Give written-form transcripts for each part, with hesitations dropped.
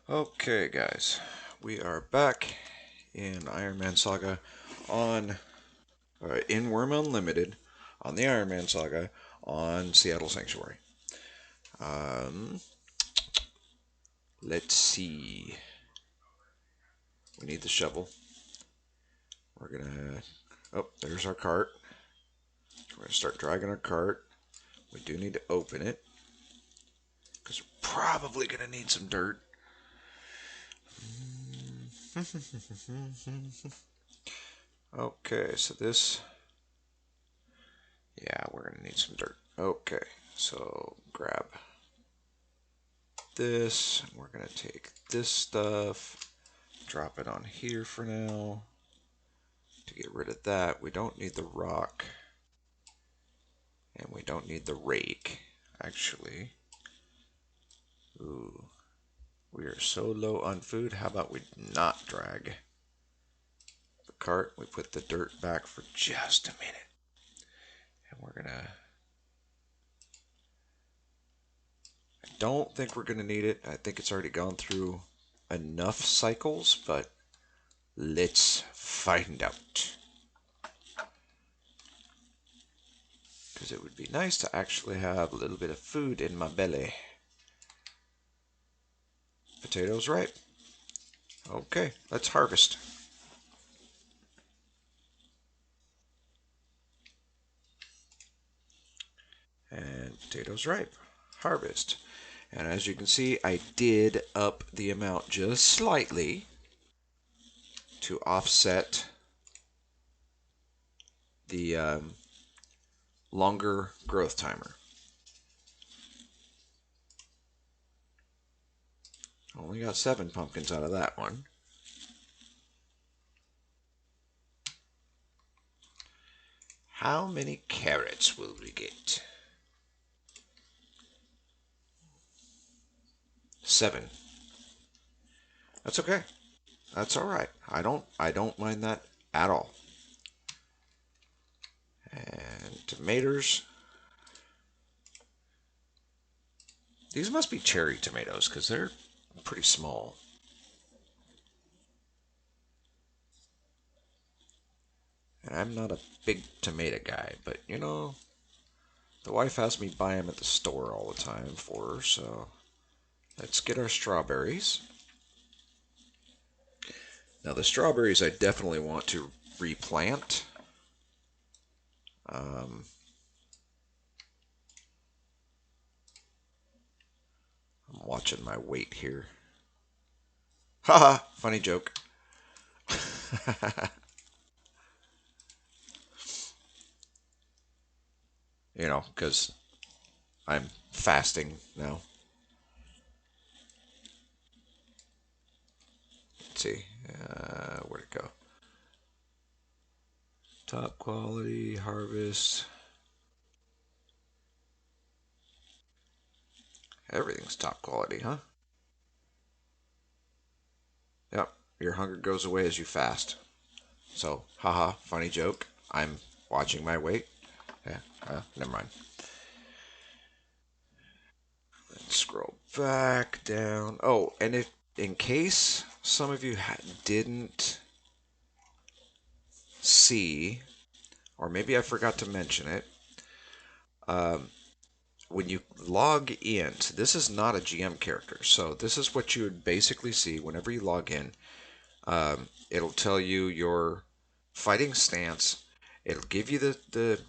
Okay, guys, we are back in Ironman Saga on in Wurm Unlimited on the Ironman Saga on Seattle Sanctuary. Um, let's see. We need the shovel. We're gonna. Oh, there's our cart. We're gonna start dragging our cart. We do need to open it because we're probably gonna need some dirt. Okay, so this. Yeah, we're gonna need some dirt. Okay, so grab this. We're going to take this stuff, drop it on here for now to get rid of that. We don't need the rock, and we don't need the rake, actually. Ooh, we are so low on food. How about we not drag the cart? We put the dirt back for just a minute, and we're going to. I don't think we're going to need it. I think it's already gone through enough cycles, but let's find out. Because it would be nice to actually have a little bit of food in my belly. Potatoes ripe. Okay, let's harvest. And potatoes ripe. Harvest. And as you can see, I did up the amount just slightly to offset the longer growth timer. Only got 7 pumpkins out of that one. How many carrots will we get? 7. That's okay. That's all right. I don't mind that at all. And tomatoes. These must be cherry tomatoes because they're pretty small. And I'm not a big tomato guy, but the wife has me buy them at the store all the time for her, so let's get our strawberries. Now, the strawberries I definitely want to replant. Um, I'm watching my weight here. Haha, funny joke. Because I'm fasting now. Let's see. Where'd it go? Top quality, harvest. Everything's top quality, huh? Yep. Your hunger goes away as you fast. So, haha, funny joke. I'm watching my weight. Yeah, never mind. Let's scroll back down. Oh, and if in case some of you didn't see, or maybe I forgot to mention it, um, when you log in, so this is not a GM character. So this is what you would basically see whenever you log in. It'll tell you your fighting stance. It'll give you the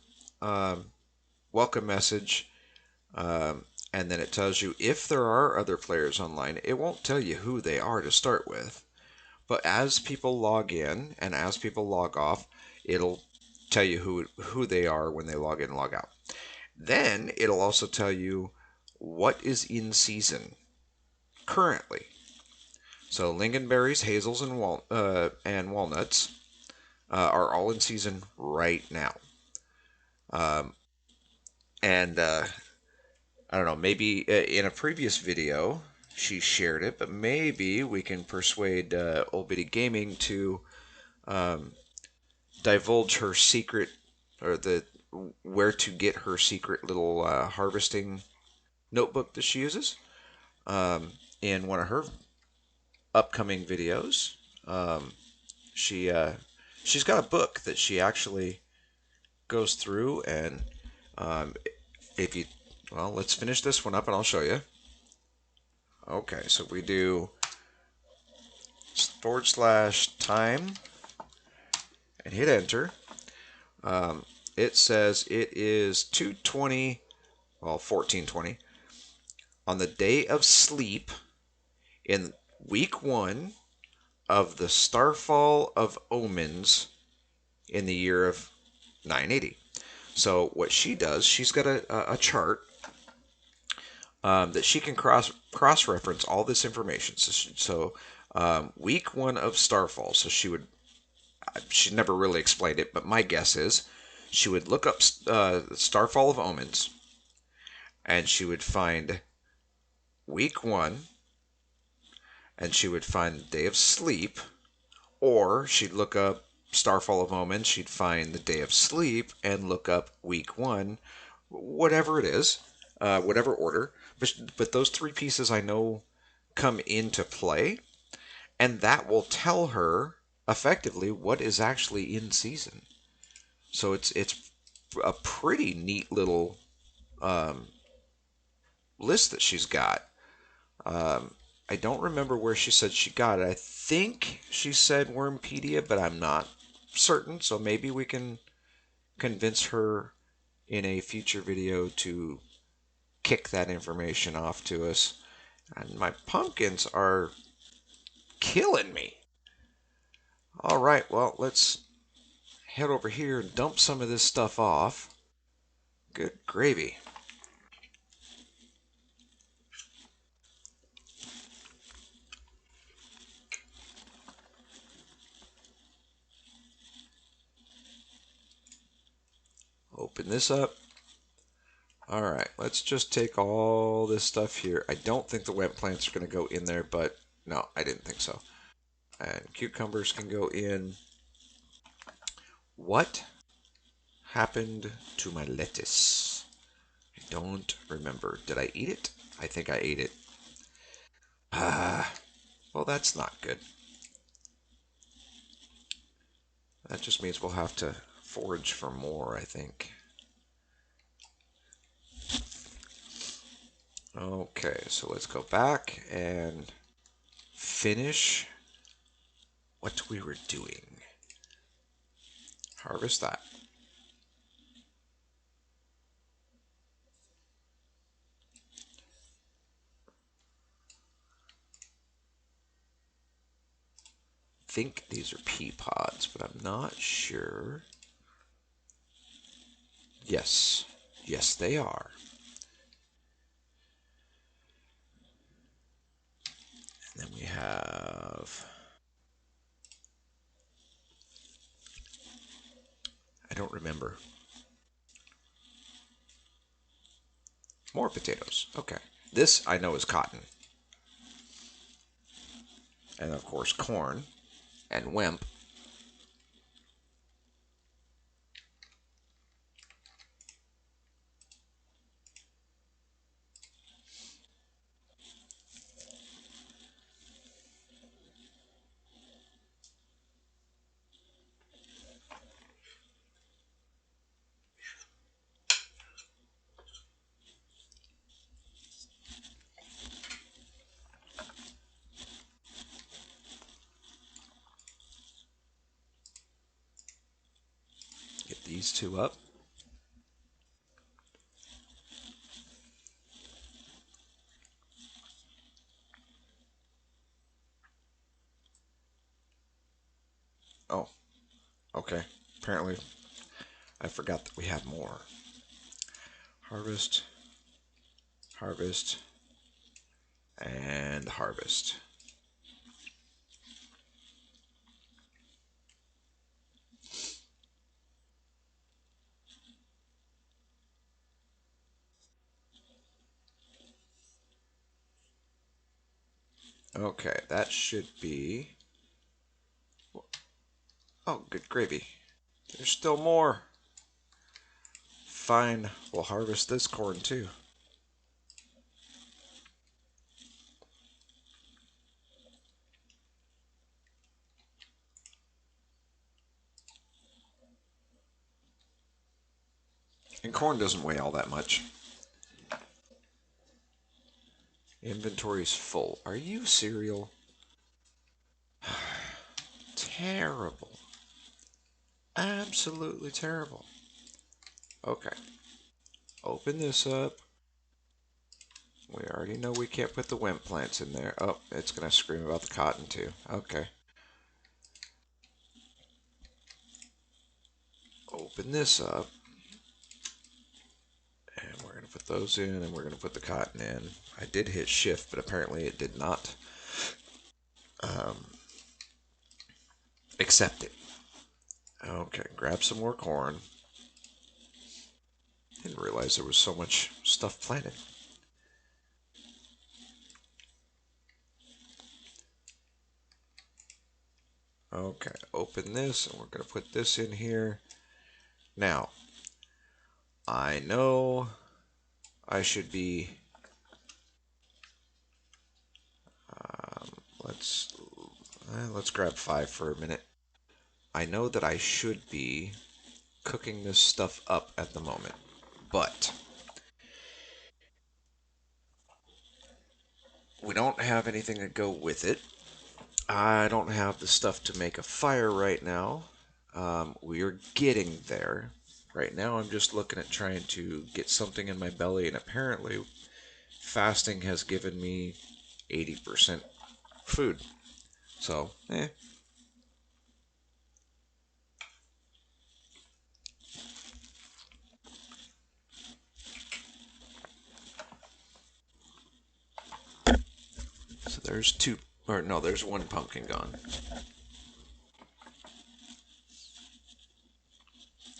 welcome message. And then it tells you if there are other players online. It won't tell you who they are to start with, but as people log in and as people log off, it'll tell you who they are when they log in and log out. Then it'll also tell you what is in season currently. So lingonberries, hazels, and walnuts are all in season right now. Um, and I don't know, maybe in a previous video she shared it, but maybe we can persuade Old Bitty Gaming to um, divulge her secret or the where to get her secret little harvesting notebook that she uses in one of her upcoming videos. Um, she she's got a book that she actually goes through, and um, if you well, let's finish this one up, and I'll show you. Okay, so we do /time and hit enter. Um, it says it is 2:20, well, 14:20 on the day of sleep in week one of the Starfall of Omens in the year of 980. So what she does, she's got a chart that she can cross reference all this information. So week one of Starfall. So she never really explained it, but my guess is she would look up Starfall of Omens, and she would find week one, and she would find the day of sleep, or she'd look up Starfall of Omens, she'd find the day of sleep, and look up week one, whatever it is, whatever order. But those three pieces I know come into play, and that will tell her effectively what is actually in season. So it's a pretty neat little um, list that she's got. Um, I don't remember where she said she got it. I think she said Wormpedia, but I'm not certain. So maybe we can convince her in a future video to kick that information off to us. And my pumpkins are killing me. All right, well, let's head over here and dump some of this stuff off. Good gravy. Open this up. All right, let's just take all this stuff here. I don't think the wet plants are going to go in there, but no, I didn't think so. And cucumbers can go in. What happened to my lettuce? I don't remember. Did I eat it? I think I ate it. Ah, well, that's not good. That just means we'll have to forage for more, I think. Okay, so let's go back and finish what we were doing. Harvest that. I think these are pea pods, but I'm not sure. Yes, yes, they are. And then we have, I don't remember. More potatoes. Okay. This I know is cotton. And of course, corn and wimp. Get these two up. Oh, okay. Apparently, I forgot that we have more. Harvest, harvest, and harvest. Okay, that should be. Oh, good gravy. There's still more. Fine, we'll harvest this corn too. And corn doesn't weigh all that much. Inventory's full. Are you cereal? Terrible. Absolutely terrible. Okay. Open this up. We already know we can't put the wimp plants in there. Oh, it's going to scream about the cotton too. Okay. Open this up. And we're going to put those in and we're going to put the cotton in. I did hit shift, but apparently it did not um, accept it. Okay, grab some more corn. Didn't realize there was so much stuff planted. Okay, open this and we're going to put this in here. Now, I know I should be, um, let's, let's grab 5 for a minute. I know that I should be cooking this stuff up at the moment, but we don't have anything to go with it. I don't have the stuff to make a fire right now. We are getting there. Right now, I'm just looking at trying to get something in my belly, and apparently, fasting has given me 80% food. So, So there's two, or no, there's one pumpkin gone.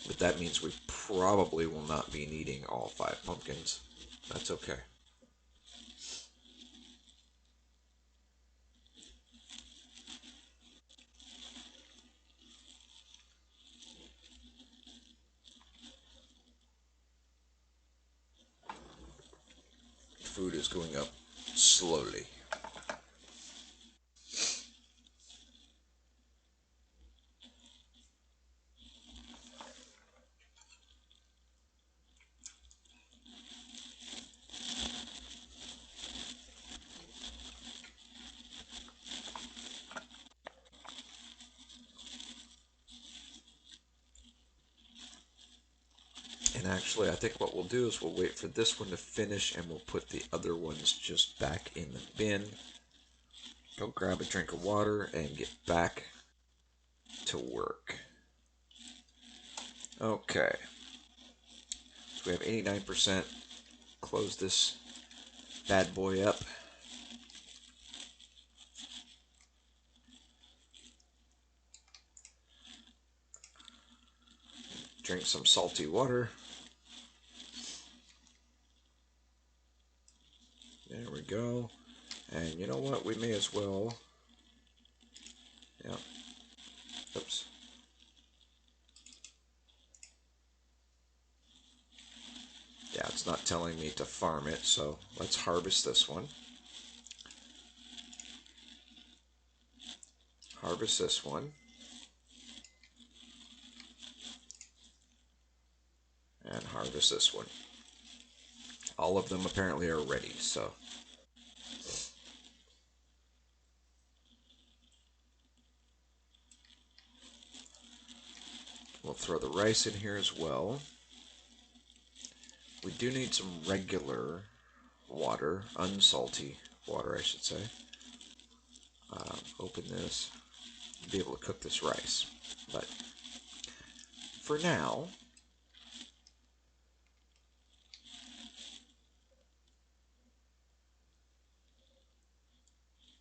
But that means we probably will not be needing all 5 pumpkins. That's okay. Food is going up slowly. And actually, I think what we'll do is we'll wait for this one to finish and we'll put the other ones just back in the bin. Go grab a drink of water and get back to work. Okay. So we have 89%. Close this bad boy up. Drink some salty water. There we go. And you know what? We may as well. Yeah. Oops. Yeah, it's not telling me to farm it, so let's harvest this one. Harvest this one. And harvest this one. All of them apparently are ready, so. We'll throw the rice in here as well. We do need some regular water, unsalty water, I should say. Open this, be able to cook this rice. But for now,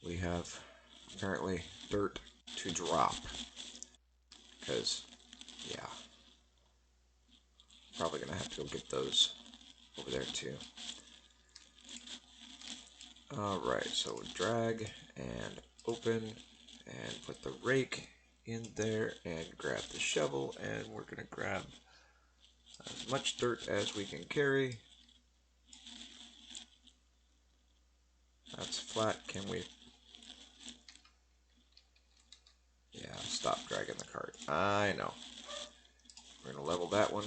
we have apparently dirt to drop. Because, yeah, probably going to have to go get those over there too. Alright, so we'll drag and open and put the rake in there and grab the shovel, and we're going to grab as much dirt as we can carry. That's flat. Can we? Yeah, stop dragging the cart. I know. We're going to level that one.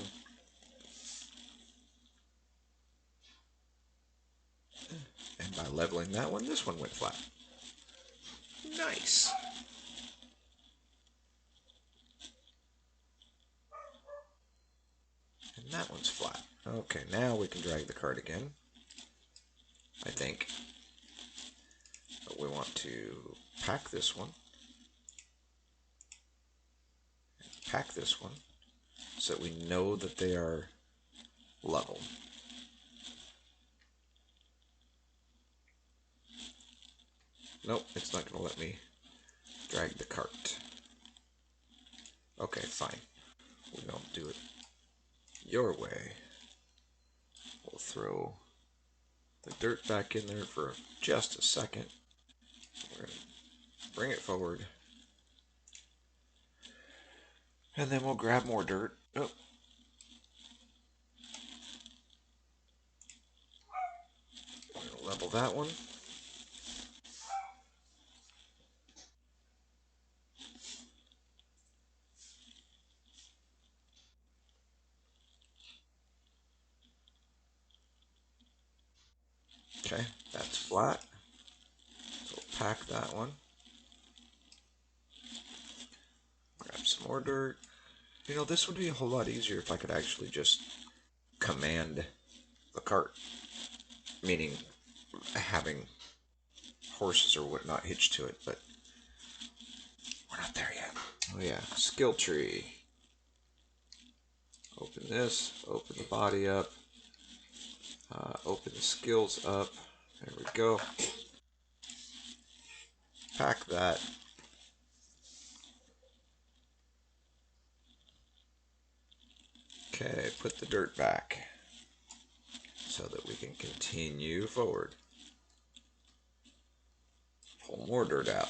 by leveling that one, this one went flat. Nice. And that one's flat. Okay, now we can drag the cart again, I think. But we want to pack this one. Pack this one so that we know that they are level. Nope, it's not going to let me drag the cart. Okay, fine. We don't do it your way. We'll throw the dirt back in there for just a second. We're going to bring it forward. And then we'll grab more dirt. Oh. We're going to level that one. Okay, that's flat. So we'll pack that one. Grab some more dirt. You know, this would be a whole lot easier if I could actually just command the cart. Meaning having horses or whatnot hitched to it, but we're not there yet. Oh yeah, skill tree. Open this, open the body up, open the skills up. There we go. Pack that. Okay, put the dirt back so that we can continue forward. Pull more dirt out.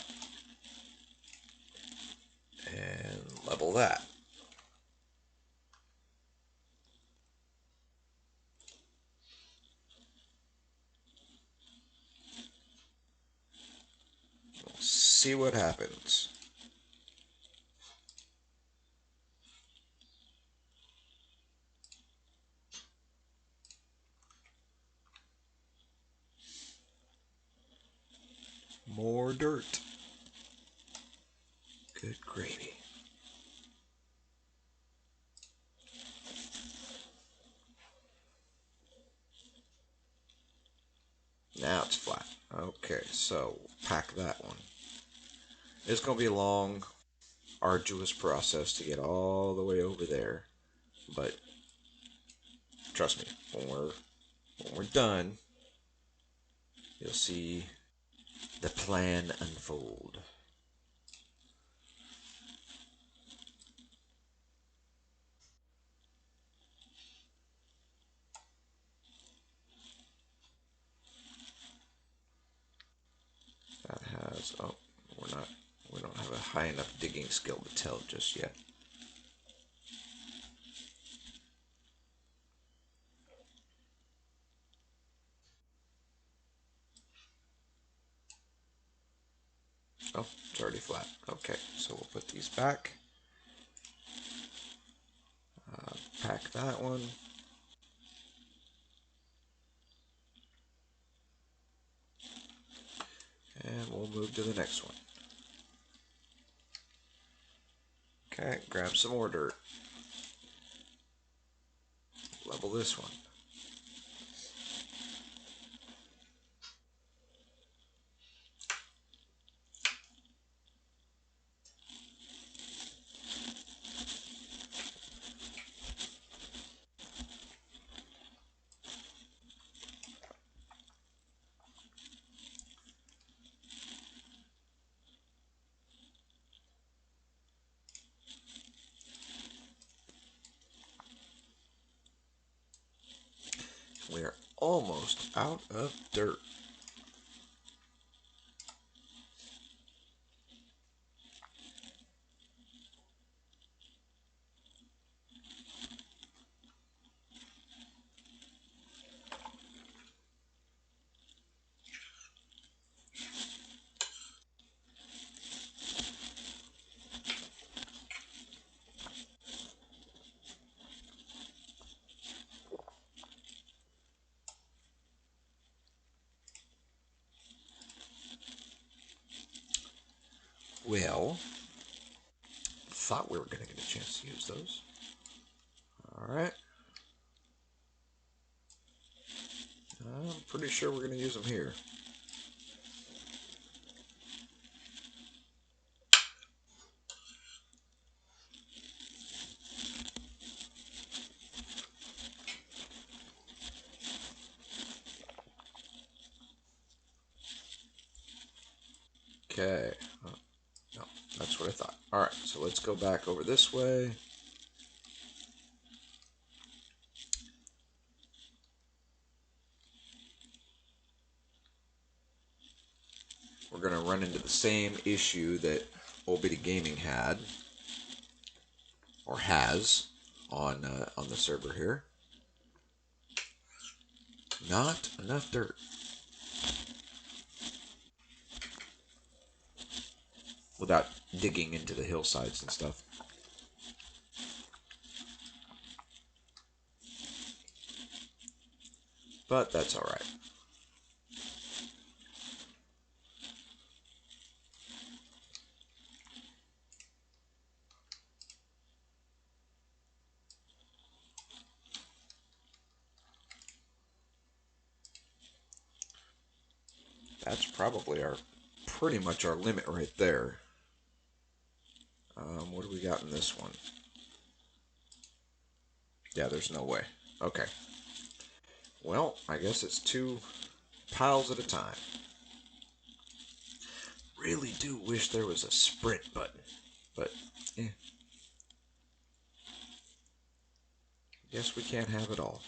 And level that. We'll see what happens. More dirt. Good gravy. Now it's flat. Okay, so pack that one. It's going to be a long, arduous process to get all the way over there, but trust me, when we're done, you'll see the plan unfold. That has, oh, we don't have a high enough digging skill to tell just yet. Oh, it's already flat. Okay, so we'll put these back. Pack that one. And we'll move to the next one. Okay, grab some more dirt. Level this one. We're almost out of dirt. Well, thought we were going to get a chance to use those. All right. I'm pretty sure we're going to use them here. Okay. Oh, no, that's what I thought. All right, so let's go back over this way. We're going to run into the same issue that Old Bitty Gaming had, or has, on the server here. Not enough dirt. Without digging into the hillsides and stuff. But that's all right. That's probably pretty much our limit right there. What do we got in this one? Yeah, there's no way. Okay. Well, I guess it's 2 piles at a time. Really do wish there was a sprint button, but guess we can't have it all.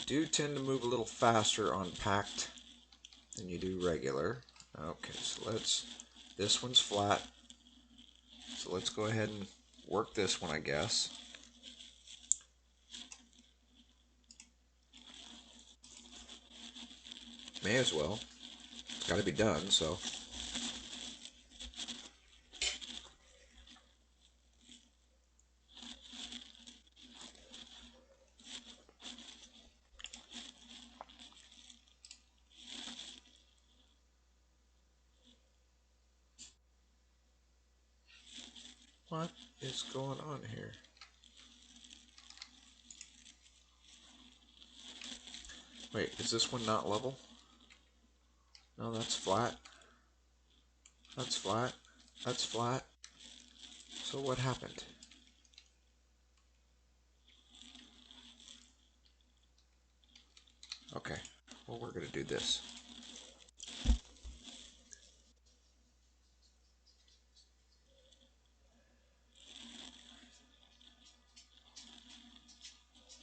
Do tend to move a little faster on packed than you do regular. Okay, so this one's flat. So let's go ahead and work this one, I guess. May as well. It's got to be done, so. What is going on here? Wait, is this one not level? No, that's flat. That's flat. That's flat. So what happened? Okay, well, we're going to do this.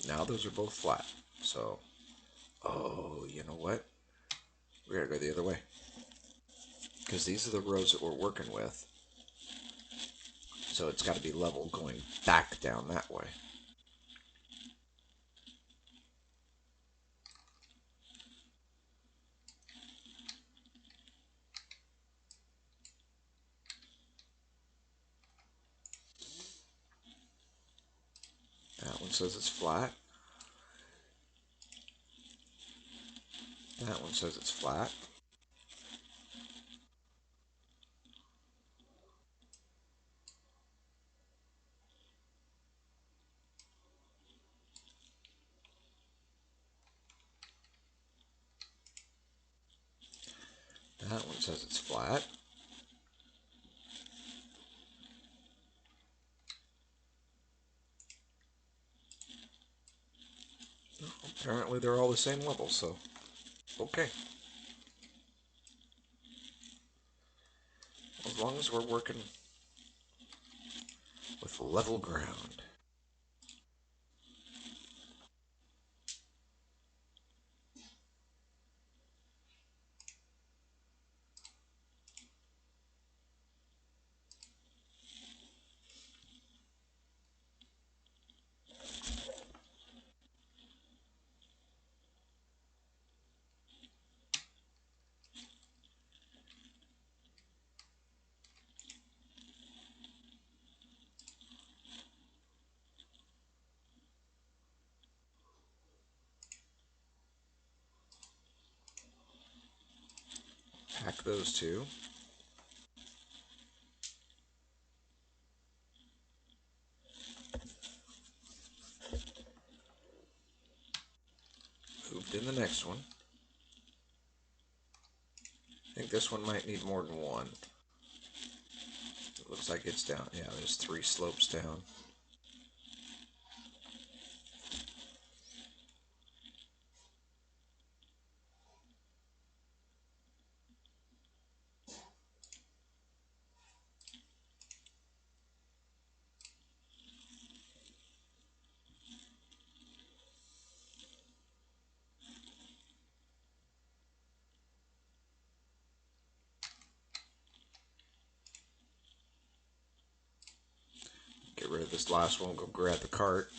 Now those are both flat. So, oh, you know what? We gotta go the other way. Because these are the rows that we're working with. So it's got to be level going back down that way. That one says it's flat. That one says it's flat. That one says it's flat. Apparently they're all the same level, so okay. As long as we're working with level ground. those two. Moved in the next one. I think this one might need more than one. It looks like it's down. Yeah, there's 3 slopes down. Get rid of this last one. Go grab the cart.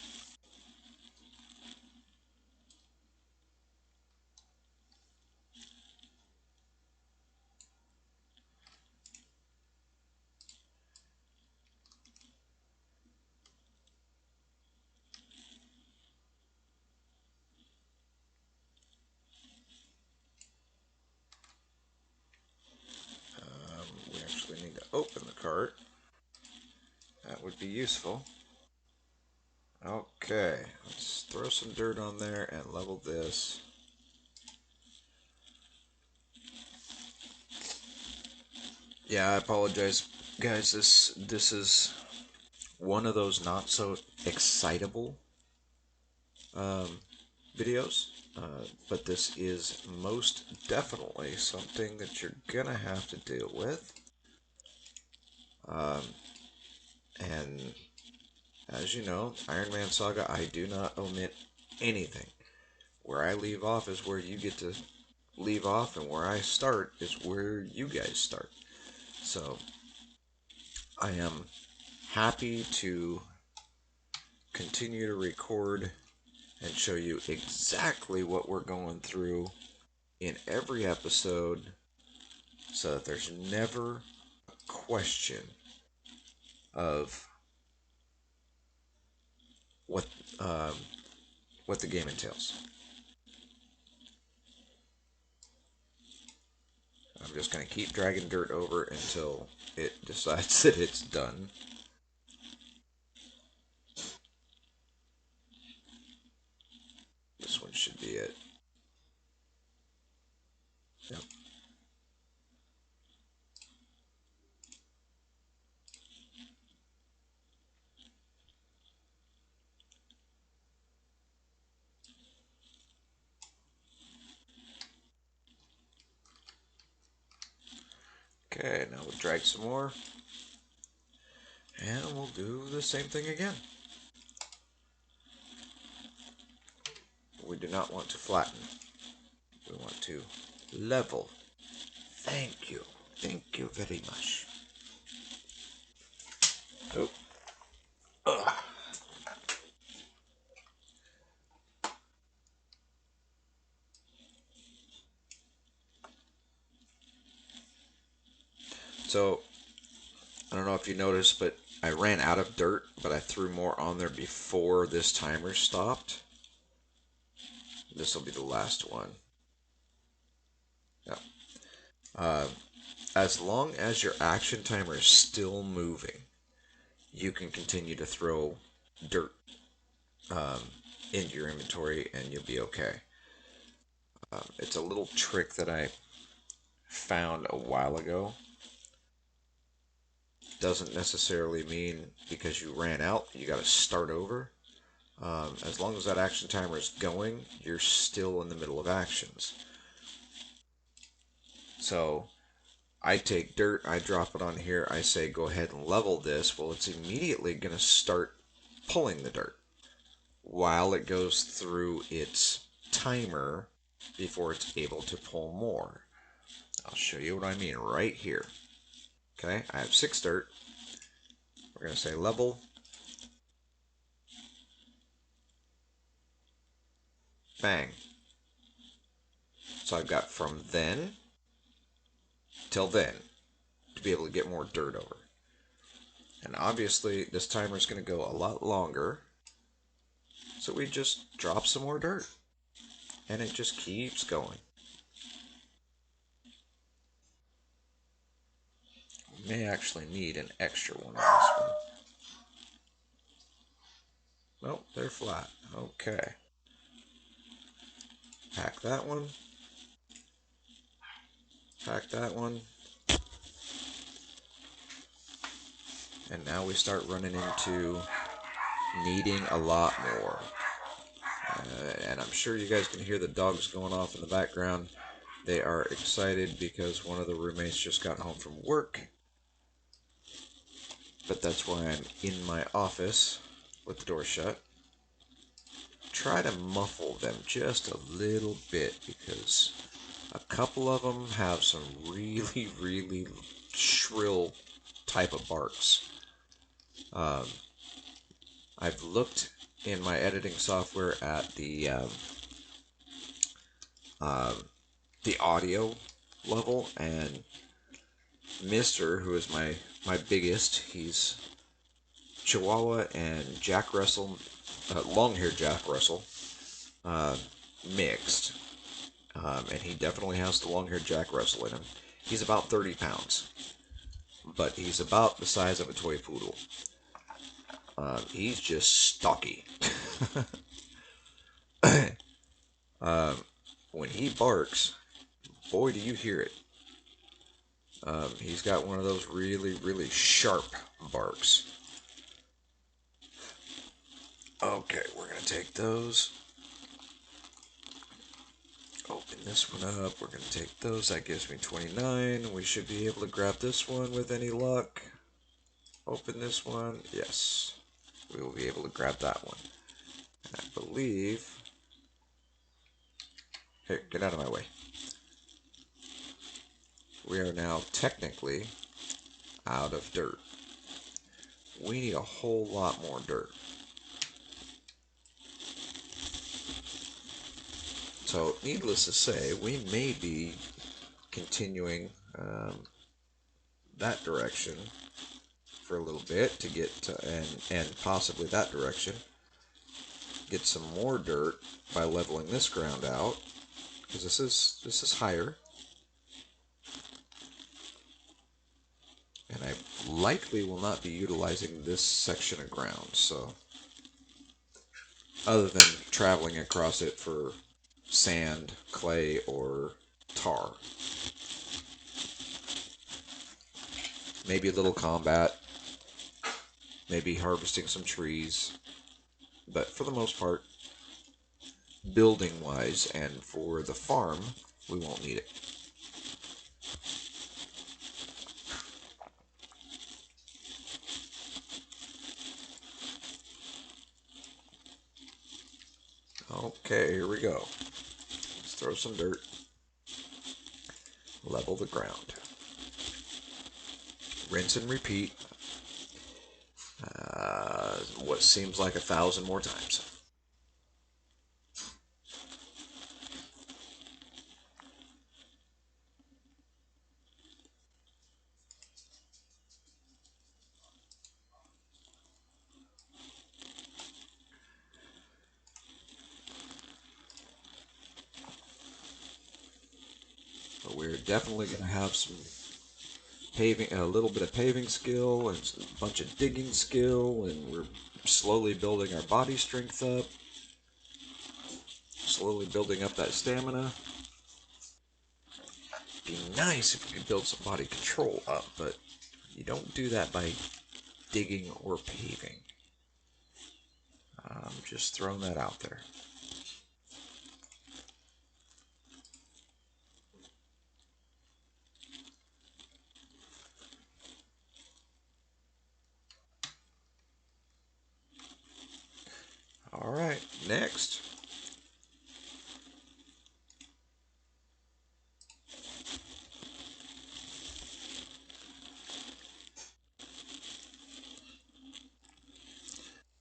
We actually need to open the cart. That would be useful. Okay, let's throw some dirt on there and level this. Yeah, I apologize, guys. This is one of those not so excitable um, videos, but this is most definitely something that you're gonna have to deal with. Um, and as you know, Ironman Saga, I do not omit anything. Where I leave off is where you get to leave off, and where I start is where you guys start. So I am happy to continue to record and show you exactly what we're going through in every episode so that there's never a question of what um, what the game entails. I'm just going to keep dragging dirt over until it decides that it's done. This one should be it. Yep. Okay, now we'll drag some more. And we'll do the same thing again. We do not want to flatten. We want to level. Thank you. Thank you very much. Oh. Ugh. So, I don't know if you noticed, but I ran out of dirt, but I threw more on there before this timer stopped. This will be the last one. Yeah. Uh, as long as your action timer is still moving, you can continue to throw dirt um, into your inventory and you'll be okay. It's a little trick that I found a while ago. Doesn't necessarily mean because you ran out, you got to start over. As long as that action timer is going, you're still in the middle of actions. So I take dirt, I drop it on here, I say go ahead and level this. Well, it's immediately going to start pulling the dirt while it goes through its timer before it's able to pull more. I'll show you what I mean right here. Okay, I have 6 dirt. We're going to say level. Bang. So I've got from then till then to be able to get more dirt over. And obviously this timer is going to go a lot longer. So we just drop some more dirt. And it just keeps going. May actually need an extra one on this one. Nope, they're flat. Okay. Pack that one. Pack that one. And now we start running into needing a lot more. And I'm sure you guys can hear the dogs going off in the background. They are excited because one of the roommates just got home from work. But that's why I'm in my office with the door shut. Try to muffle them just a little bit because a couple of them have some really, really shrill type of barks. I've looked in my editing software at the audio level, and Mister, who is my biggest, he's Chihuahua and Jack Russell, long-haired Jack Russell, mixed. And he definitely has the long-haired Jack Russell in him. He's about 30 pounds, but he's about the size of a toy poodle. He's just stocky. When he barks, boy, do you hear it. He's got one of those really, really sharp barks. Okay, we're going to take those. Open this one up. We're going to take those. That gives me 29. We should be able to grab this one with any luck. Open this one. Yes. We will be able to grab that one. And I believe... Here, get out of my way. We are now technically out of dirt. We need a whole lot more dirt. So, needless to say, we may be continuing that direction for a little bit to get to, and possibly that direction. Get some more dirt by leveling this ground out, because this is higher. And I likely will not be utilizing this section of ground, so other than traveling across it for sand, clay, or tar. Maybe a little combat, maybe harvesting some trees, but for the most part, building-wise and for the farm, we won't need it. Okay, here we go. Let's throw some dirt. Level the ground. Rinse and repeat. What seems like 1,000 more times. But we're definitely going to have some paving, a little bit of paving skill and a bunch of digging skill, and we're slowly building our body strength up, slowly building up that stamina. Be nice if we could build some body control up, but you don't do that by digging or paving. I'm just throwing that out there. All right, next.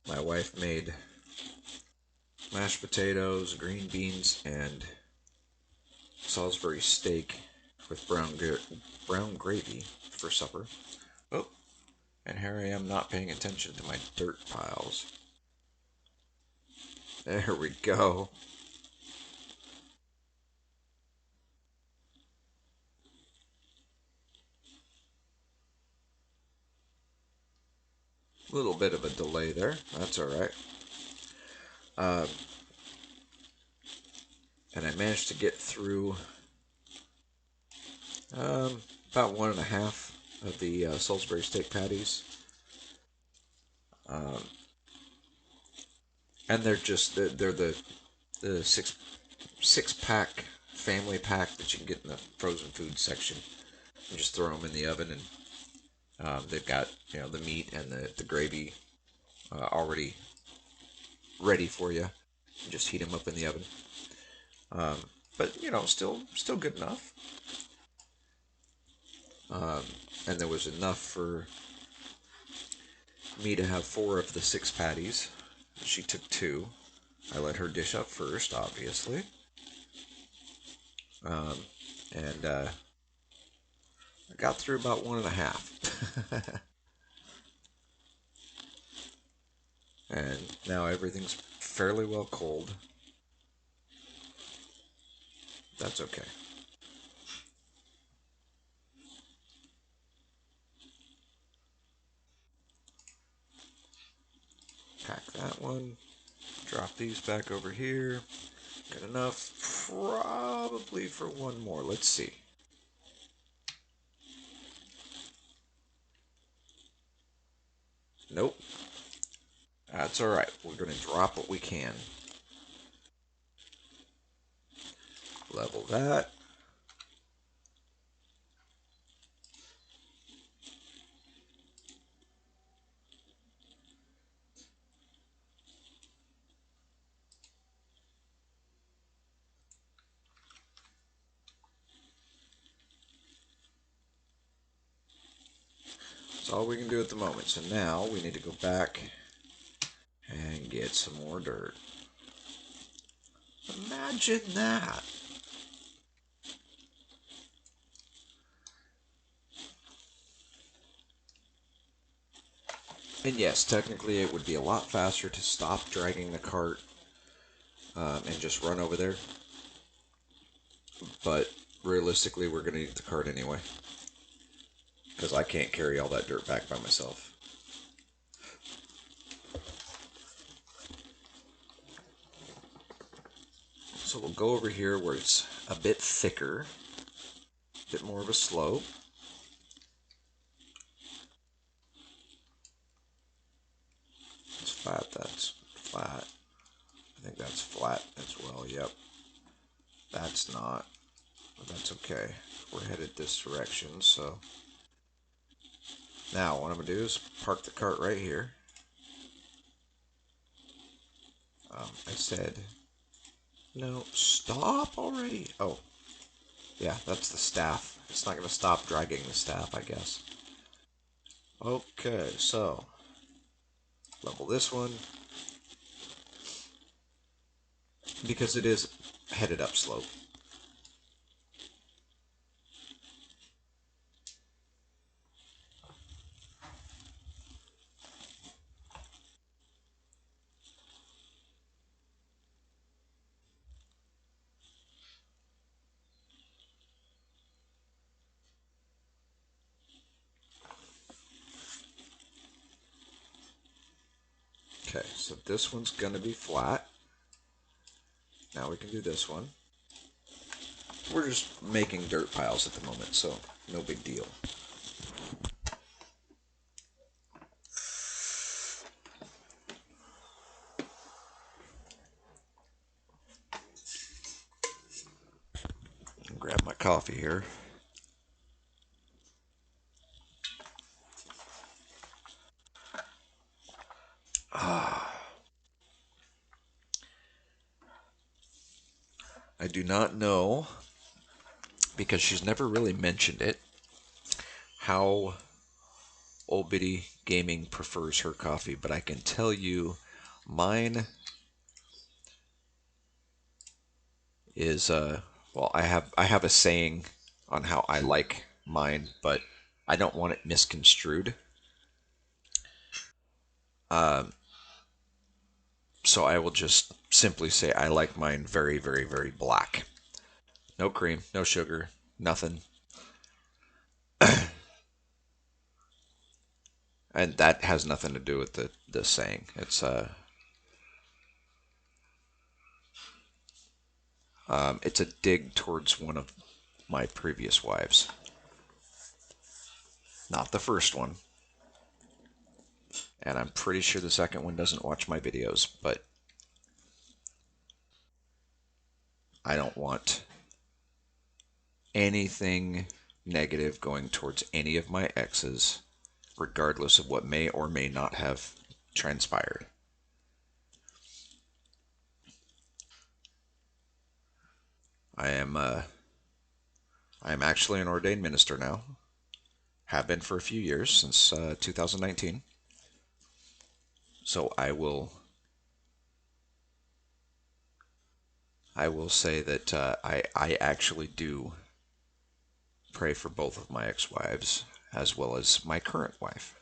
My wife made mashed potatoes, green beans, and Salisbury steak with brown gravy for supper. Oh, and here I am not paying attention to my dirt piles. There we go. little bit of a delay there. That's all right. Um, and I managed to get through about one and a half of the Salisbury steak patties. Um, and they're the six pack family pack that you can get in the frozen food section. You just throw them in the oven, and they've got the meat and the gravy already ready for you. You just heat them up in the oven. Um, but still good enough. Um, and there was enough for me to have four of the six patties. She took two. I let her dish up first, obviously. Um, and I got through about one and a half. And now everything's fairly well cold. That's okay. Pack that one. Drop these back over here. Good enough probably for one more. Let's see. Nope. That's all right. We're going to drop what we can. Level that. That's all we can do at the moment. So now we need to go back and get some more dirt. Imagine that. And yes, technically it would be a lot faster to stop dragging the cart and just run over there. But realistically, we're going to need the cart anyway. Because I can't carry all that dirt back by myself. So we'll go over here where it's a bit thicker. A bit more of a slope. It's flat, that's flat. I think that's flat as well, yep. That's not, but that's okay. We're headed this direction, so. Now, what I'm going to do is park the cart right here. I said, no, stop already. Oh, yeah, that's the staff. It's not going to stop dragging the staff, I guess. Okay, so level this one because it is headed up slope. Okay, so this one's going to be flat. Now we can do this one. We're just making dirt piles at the moment, so no big deal. Grab my coffee here. I do not know, because she's never really mentioned it, how Old Biddy Gaming prefers her coffee, but I can tell you mine is well, I have a saying on how I like mine, but I don't want it misconstrued. Um, so I will just simply say I like mine very, very, very black. No cream, no sugar, nothing. And that has nothing to do with the saying. It's a dig towards one of my previous wives. Not the first one, and I'm pretty sure the second one doesn't watch my videos, but I don't want anything negative going towards any of my exes, regardless of what may or may not have transpired. I am I am actually an ordained minister now. Have been for a few years since 2019. So I will say that I actually do pray for both of my ex-wives as well as my current wife.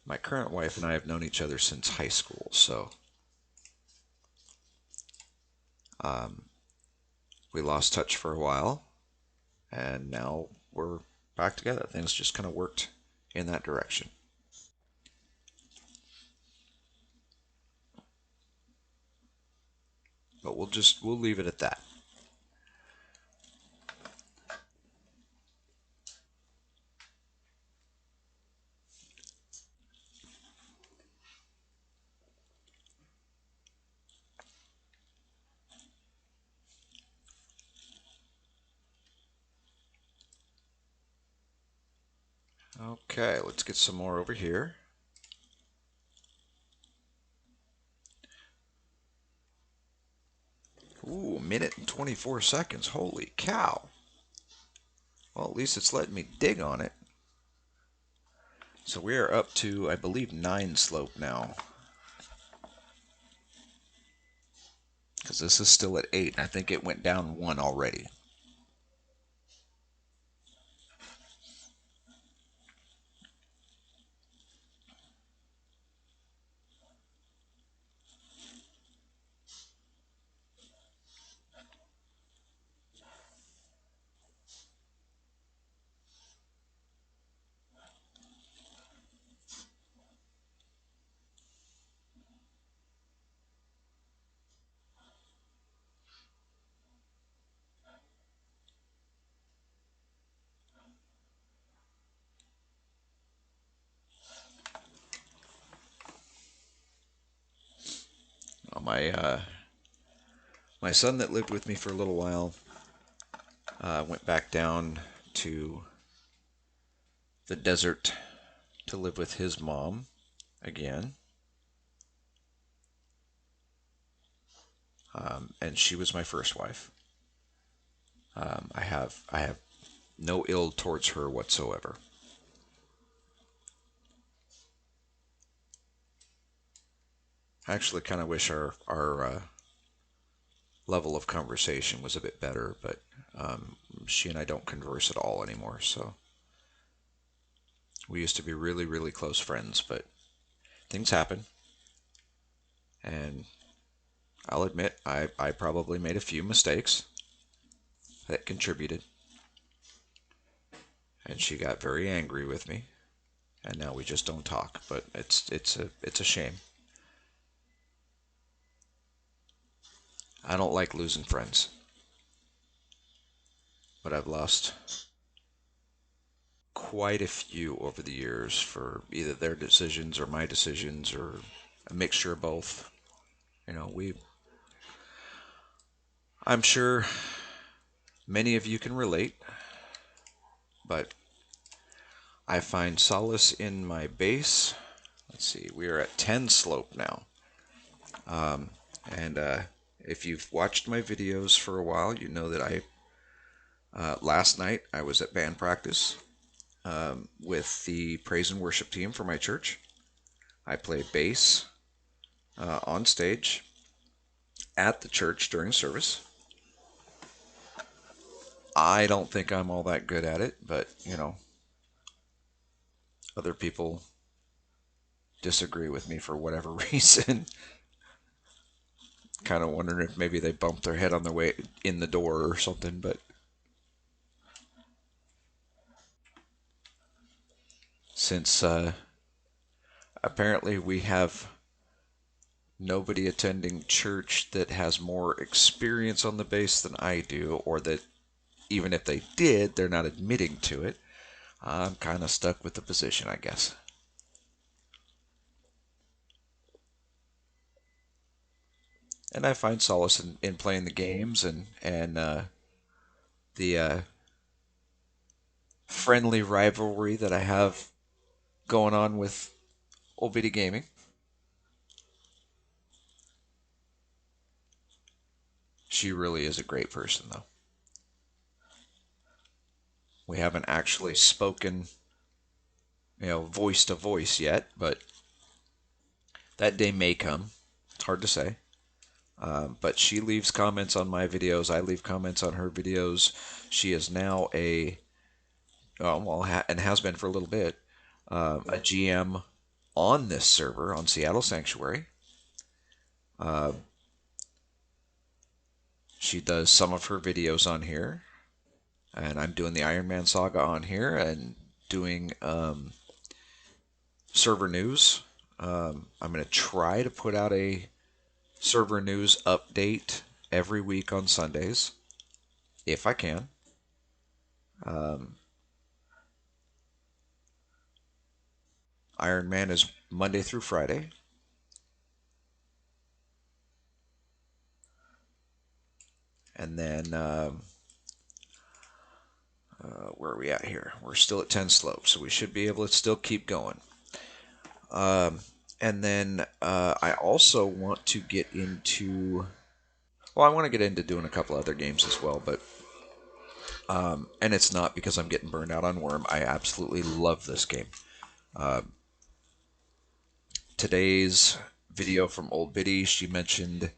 My current wife and I have known each other since high school, so um, we lost touch for a while, and now we're back together. Things just kind of worked in that direction. But we'll leave it at that. Okay, let's get some more over here. Ooh, a minute and 24 seconds. Holy cow. Well, at least it's letting me dig on it. So we are up to, I believe, 9 slope now. Because this is still at 8. I think it went down 1 already. Well, my son that lived with me for a little while went back down to the desert to live with his mom again. And she was my first wife. I have no ill towards her whatsoever. I actually kind of wish our level of conversation was a bit better, but she and I don't converse at all anymore. So we used to be really, really close friends, but things happen, and I'll admit I probably made a few mistakes that contributed, and she got very angry with me, and now we just don't talk. But it's a shame. I don't like losing friends, but I've lost quite a few over the years for either their decisions or my decisions or a mixture of both. You know, I'm sure many of you can relate, but I find solace in my base. Let's see, we are at 10 slope now. And if you've watched my videos for a while, you know that last night I was at band practice with the praise and worship team for my church. I play bass on stage at the church during service. I don't think I'm all that good at it, but other people disagree with me for whatever reason. Kind of wondering if maybe they bumped their head on their way in the door or something, but since apparently we have nobody attending church that has more experience on the base than I do, or that even if they did, they're not admitting to it. I'm kind of stuck with the position, I guess. And I find solace in playing the games and the friendly rivalry that I have going on with Old Bitty Gaming. She really is a great person, though. We haven't actually spoken, voice to voice yet, but that day may come. It's hard to say. But she leaves comments on my videos. I leave comments on her videos. She is now and has been for a little bit, a GM on this server on Seattle Sanctuary. Uh, she does some of her videos on here, and I'm doing the Ironman Saga on here and doing server news. I'm going to try to put out a server news update every week on Sundays, if I can. Um, Ironman is Monday through Friday. And then, where are we at here? We're still at 10 slopes, so we should be able to still keep going. Um, and then I also want to get into, well, I want to get into doing a couple other games as well, but, and it's not because I'm getting burned out on Wurm. I absolutely love this game. Uh, Today's video from Old Biddy, she mentioned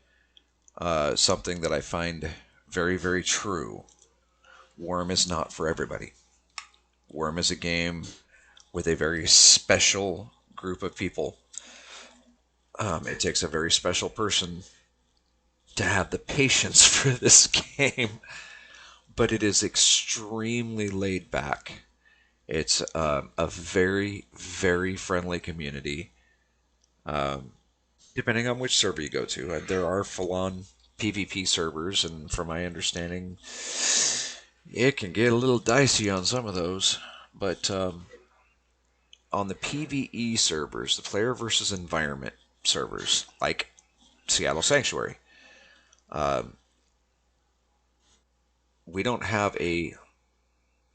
something that I find very, very true. Wurm is not for everybody. Wurm is a game with a very special group of people. It takes a very special person to have the patience for this game, but it is extremely laid back. It's a very, very friendly community. Um, Depending on which server you go to, there are full-on PvP servers, and from my understanding, it can get a little dicey on some of those. But on the PvE servers, the player versus environment servers, like Seattle Sanctuary, um, we don't have a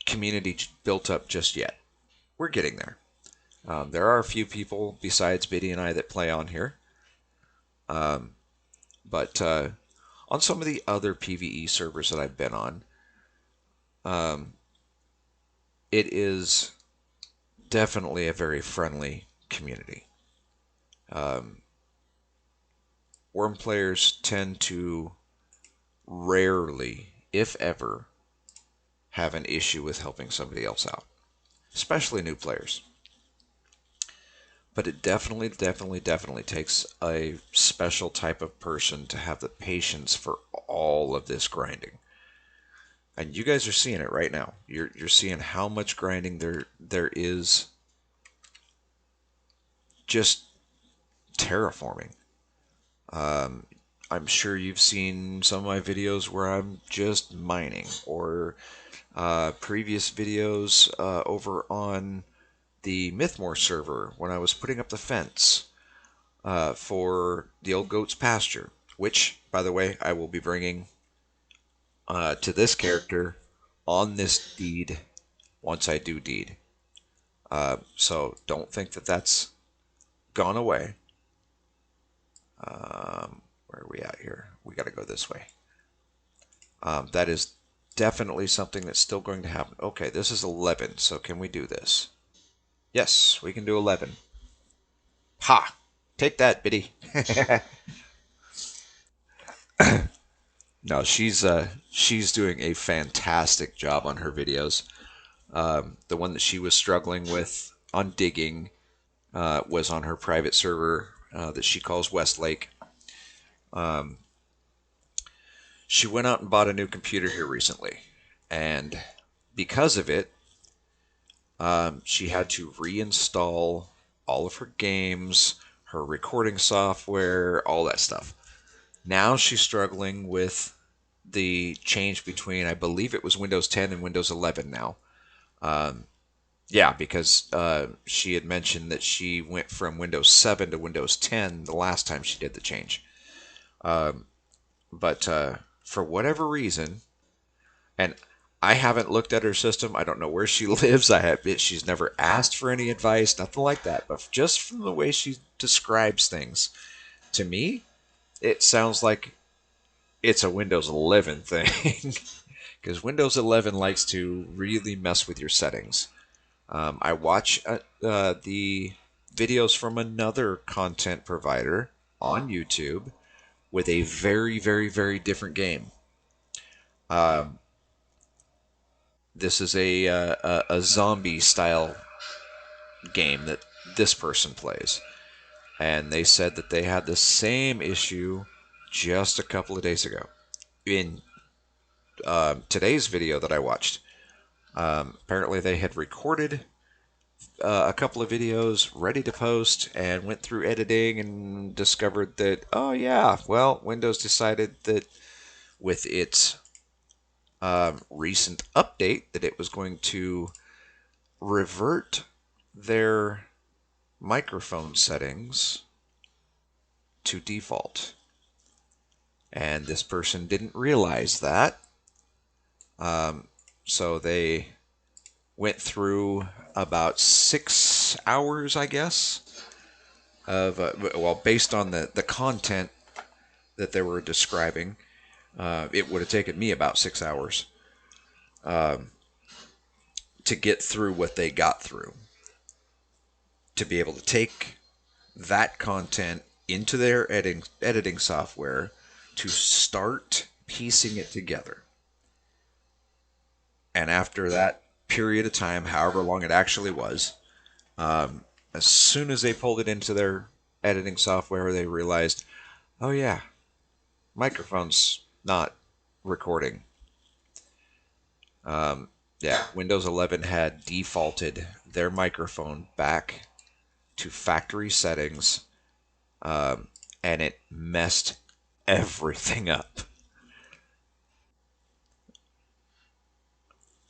community built up just yet. We're getting there. There are a few people besides Biddy and I that play on here. Um, but on some of the other PvE servers that I've been on, um, it is definitely a very friendly community. Um, Worm players tend to rarely, if ever, have an issue with helping somebody else out, especially new players. But it definitely, definitely, definitely takes a special type of person to have the patience for all of this grinding. And you guys are seeing it right now. You're seeing how much grinding there is just terraforming. Um, I'm sure you've seen some of my videos where I'm just mining, or previous videos over on the Mythmore server when I was putting up the fence for the old goat's pasture, which, by the way, I will be bringing to this character on this deed once I do deed. So don't think that that's gone away. Where are we at here? We got to go this way. That is definitely something that's still going to happen. Okay, this is 11, so can we do this? Yes, we can do 11. Ha! Take that, Biddy. No, she's doing a fantastic job on her videos. The one that she was struggling with on digging was on her private server that she calls Westlake. Um, she went out and bought a new computer here recently, and because of it, she had to reinstall all of her games, her recording software, all that stuff. Now she's struggling with the change between, I believe it was Windows 10 and Windows 11 now. Um, yeah, because she had mentioned that she went from Windows 7 to Windows 10 the last time she did the change. Um, but for whatever reason, and I haven't looked at her system. I don't know where she lives. She's never asked for any advice, nothing like that. But just from the way she describes things, to me, it sounds like it's a Windows 11 thing. Because Windows 11 likes to really mess with your settings. I watch the videos from another content provider on YouTube with a very, very, very different game. Um, this is a zombie style game that this person plays. And they said that they had the same issue just a couple of days ago. In today's video that I watched, apparently they had recorded a couple of videos ready to post and went through editing and discovered that, oh, yeah, well, Windows decided that with its recent update that it was going to revert their microphone settings to default. And this person didn't realize that. Um, so they went through about 6 hours, I guess, of, well, based on the content that they were describing, it would have taken me about 6 hours um, to get through what they got through. To be able to take that content into their editing software to start piecing it together. And after that period of time, however long it actually was, as soon as they pulled it into their editing software, they realized, oh yeah, microphone's not recording. Yeah, Windows 11 had defaulted their microphone back to factory settings, and it messed everything up.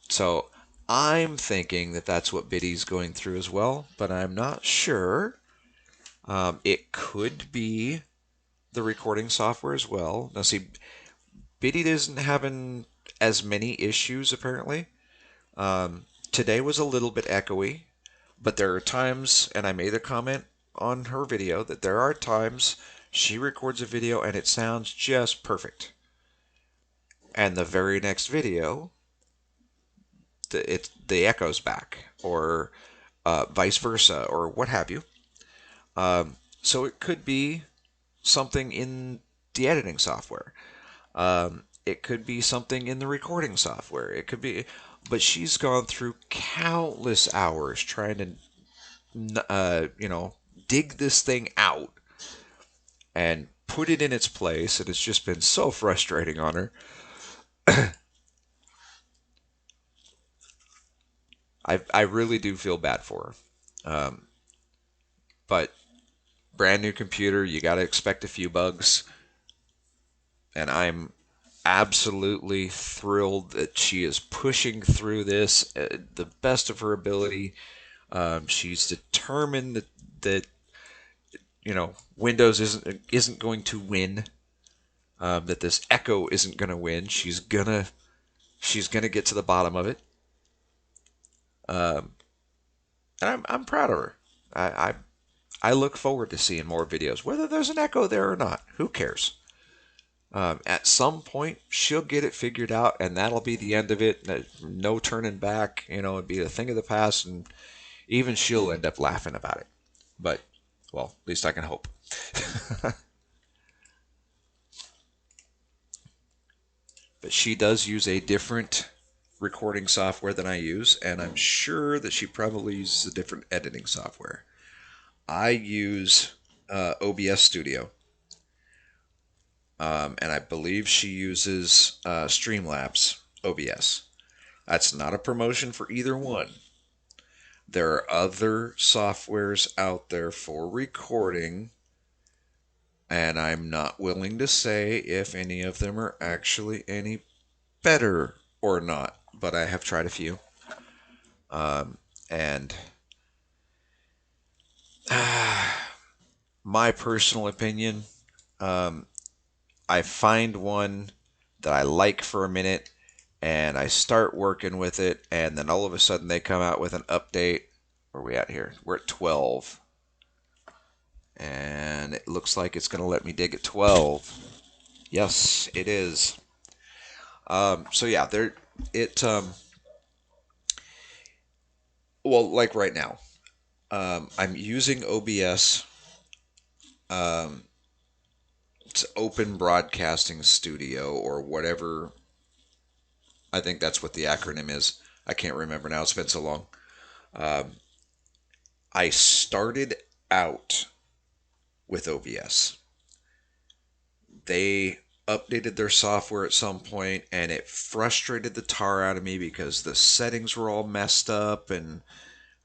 So I'm thinking that that's what Biddy's going through as well, but I'm not sure. It could be the recording software as well. Now, see, Biddy isn't having as many issues apparently. Today was a little bit echoey, but there are times, and I made a comment on her video, that there are times she records a video and it sounds just perfect. And the very next video, the echoes back, or vice versa, or what have you. So it could be something in the editing software. It could be something in the recording software. It could be, but she's gone through countless hours trying to, dig this thing out and put it in its place, and it's just been so frustrating on her. I really do feel bad for her. But brand new computer, you got to expect a few bugs, and I'm absolutely thrilled that she is pushing through this the best of her ability. She's determined that Windows isn't going to win. That this Echo isn't going to win. She's gonna get to the bottom of it. Um, and I'm proud of her. I look forward to seeing more videos, whether there's an Echo there or not. Who cares? At some point, she'll get it figured out, and that'll be the end of it. No turning back. It'd be a thing of the past, and even she'll end up laughing about it. But, well, at least I can hope. But she does use a different recording software than I use, and I'm sure that she probably uses a different editing software. I use OBS Studio, and I believe she uses Streamlabs OBS. That's not a promotion for either one, There are other softwares out there for recording, and I'm not willing to say if any of them are actually any better or not, but I have tried a few. And my personal opinion, um, I find one that I like for a minute, and I start working with it, and then all of a sudden they come out with an update. Where are we at here? We're at 12, and it looks like it's going to let me dig at 12. Yes, it is. So yeah, there it. Well, like right now, I'm using OBS. Um, it's Open Broadcasting Studio or whatever. I think that's what the acronym is. I can't remember now. It's been so long. Um, I started out with OBS. They updated their software at some point, and it frustrated the tar out of me because the settings were all messed up, and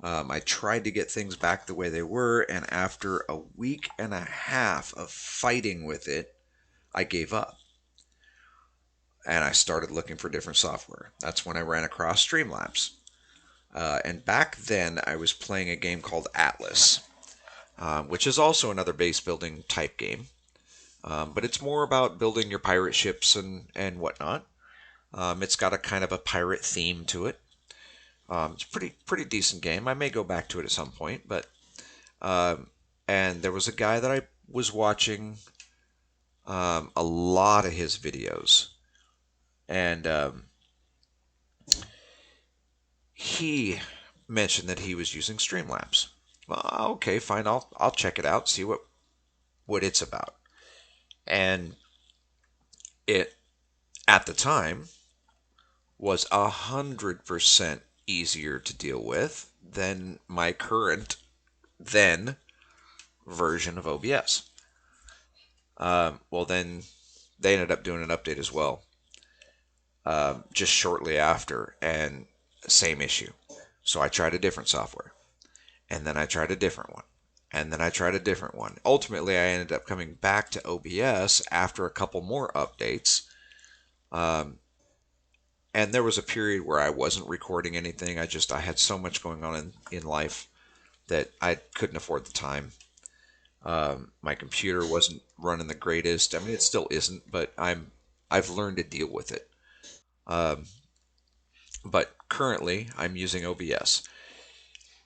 I tried to get things back the way they were, and after a week and a half of fighting with it, I gave up. And I started looking for different software. That's when I ran across Streamlabs. And back then, I was playing a game called Atlas, which is also another base building type game. But it's more about building your pirate ships and whatnot. It's got a kind of a pirate theme to it. It's a pretty decent game. I may go back to it at some point, but and there was a guy that I was watching a lot of his videos, and he mentioned that he was using Streamlabs. Well, okay, fine. I'll check it out, see what it's about. And it at the time was 100% easier to deal with than my current then version of OBS. Well, then they ended up doing an update as well, just shortly after, and same issue. So I tried a different software, and then I tried a different one, and then I tried a different one. Ultimately, I ended up coming back to OBS after a couple more updates. Um, and there was a period where I wasn't recording anything. I had so much going on in life that I couldn't afford the time. My computer wasn't running the greatest. I mean, it still isn't, but I've learned to deal with it. Um, but currently, I'm using OBS.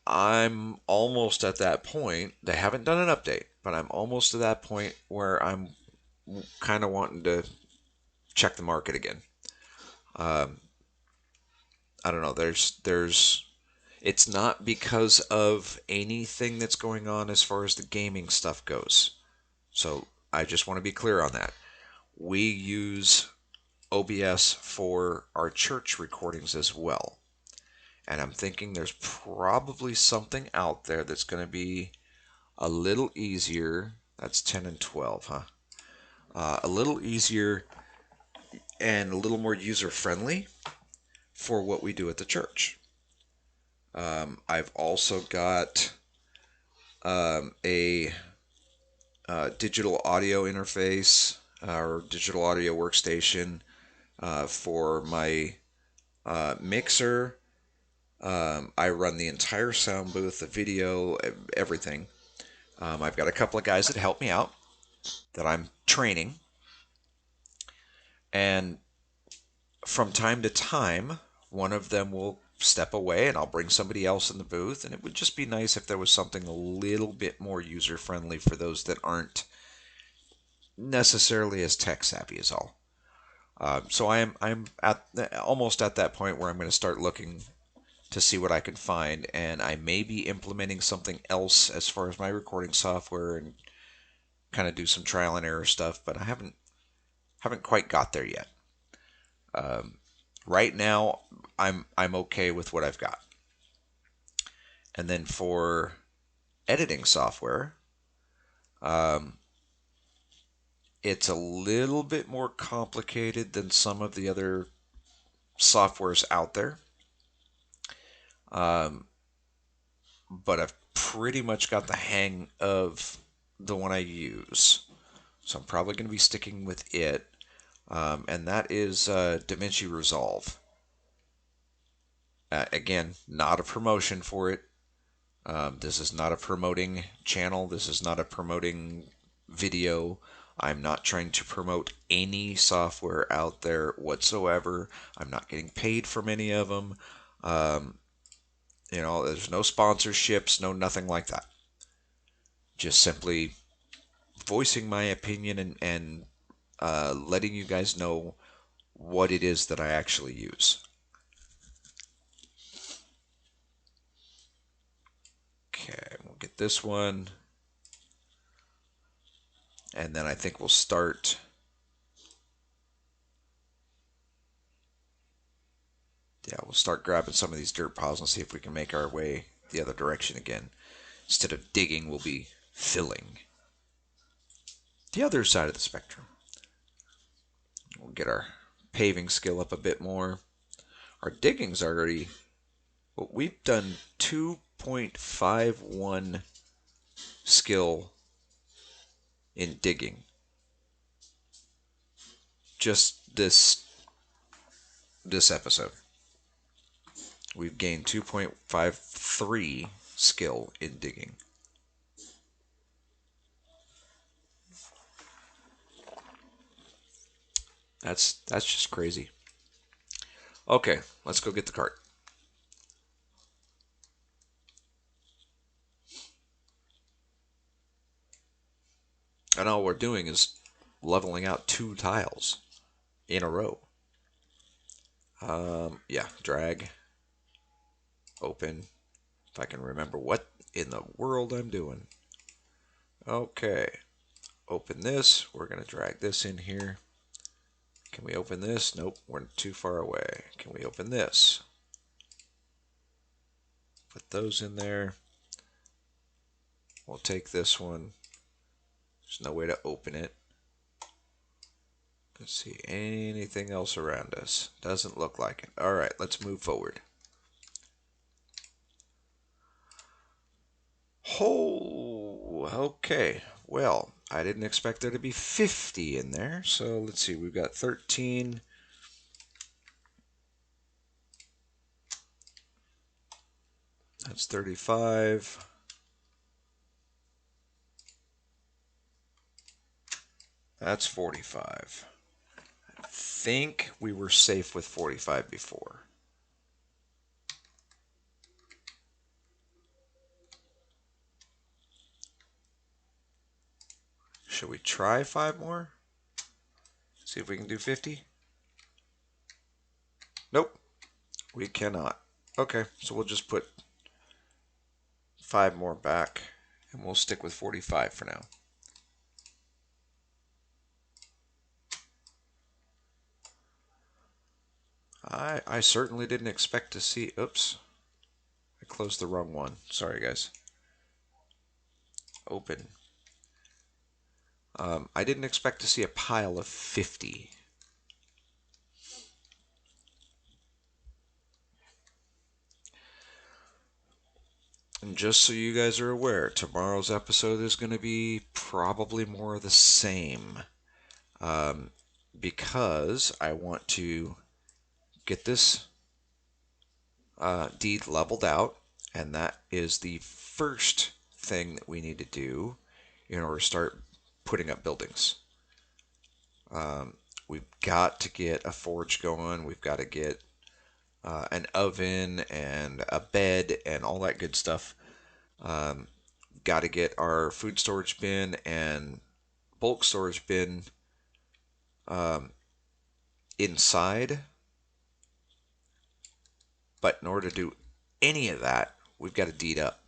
I'm almost at that point. They haven't done an update, but I'm almost to that point where I'm kind of wanting to check the market again. Um, I don't know. There's It's not because of anything that's going on as far as the gaming stuff goes. So I just want to be clear on that. We use OBS for our church recordings as well. And I'm thinking there's probably something out there that's going to be a little easier. That's 10 and 12, huh? A little easier and a little more user friendly for what we do at the church. I've also got a digital audio interface or digital audio workstation for my mixer. I run the entire sound booth, the video, everything. I've got a couple of guys that help me out that I'm training. And from time to time, one of them will step away and I'll bring somebody else in the booth. And it would just be nice if there was something a little bit more user friendly for those that aren't necessarily as tech savvy as all. So I'm at almost at that point where I'm going to start looking to see what I can find, and I may be implementing something else as far as my recording software and kind of do some trial and error stuff, but I haven't quite got there yet. Right now, I'm okay with what I've got. And then for editing software, um, it's a little bit more complicated than some of the other softwares out there. Um, but I've pretty much got the hang of the one I use. So I'm probably going to be sticking with it. And that is DaVinci Resolve. Again, not a promotion for it. This is not a promoting channel. This is not a promoting video. I'm not trying to promote any software out there whatsoever. I'm not getting paid from any of them. Um, there's no sponsorships, no nothing like that. Just simply voicing my opinion and letting you guys know what it is that I actually use. Okay, we'll get this one. And then I think we'll start. Yeah, we'll start grabbing some of these dirt piles and see if we can make our way the other direction again. Instead of digging, we'll be filling. The other side of the spectrum. We'll get our paving skill up a bit more. Our digging's already. Well, we've done 2.51 skill in digging. Just this episode. We've gained 2.53 skill in digging. That's just crazy. Okay, let's go get the cart. And all we're doing is leveling out 2 tiles in a row. Yeah, drag, open, if I can remember what in the world I'm doing. Okay, open this. We're going to drag this in here. Can we open this? Nope, we're too far away. Can we open this? Put those in there. We'll take this one. There's no way to open it. Let's see, anything else around us? Doesn't look like it. All right, let's move forward. Oh, okay. Well, I didn't expect there to be 50 in there. So let's see, we've got 13. That's 35. That's 45. I think we were safe with 45 before. Should we try 5 more? See if we can do 50? Nope, we cannot. Okay, so we'll just put 5 more back, and we'll stick with 45 for now. I certainly didn't expect to see... Oops. I closed the wrong one. Sorry, guys. Open. I didn't expect to see a pile of 50. And just so you guys are aware, tomorrow's episode is going to be probably more of the same. Because I want to get this deed leveled out, and that is the first thing that we need to do in order to start putting up buildings. We've got to get a forge going. We've got to get an oven and a bed and all that good stuff. Got to get our food storage bin and bulk storage bin inside. But in order to do any of that, we've got to deed up.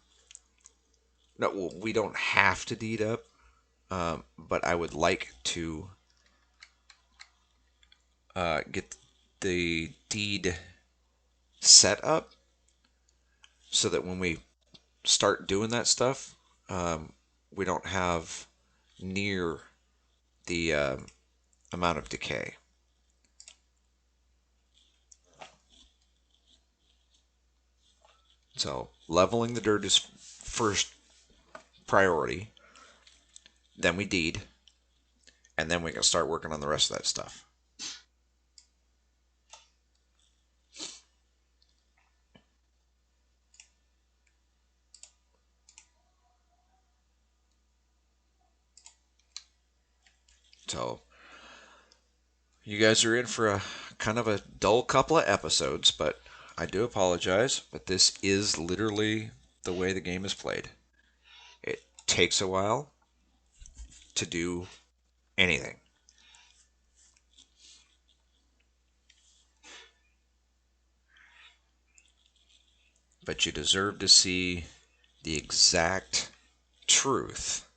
No, we don't have to deed up, but I would like to get the deed set up so that when we start doing that stuff, we don't have near the amount of decay. So Leveling the dirt is first priority. Then we deed, and then we can start working on the rest of that stuff. So you guys are in for a kind of a dull couple of episodes, but I do apologize, but this is literally the way the game is played. It takes a while to do anything. But you deserve to see the exact truth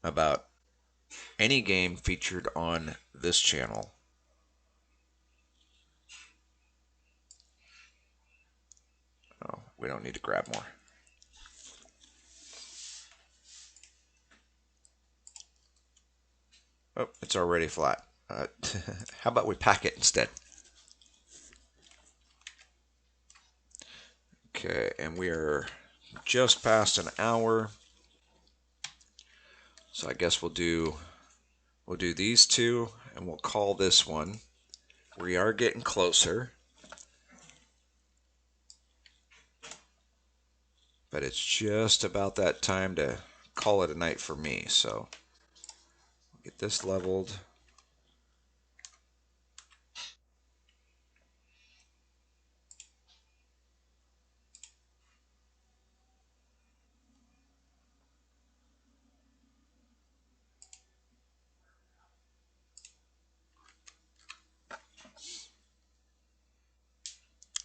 about any game featured on this channel. Oh, we don't need to grab more. Oh, it's already flat. How about we pack it instead? Okay, and we are just past an hour. So I guess we'll do these two and we'll call this one. We are getting closer. But it's just about that time to call it a night for me. So get this leveled.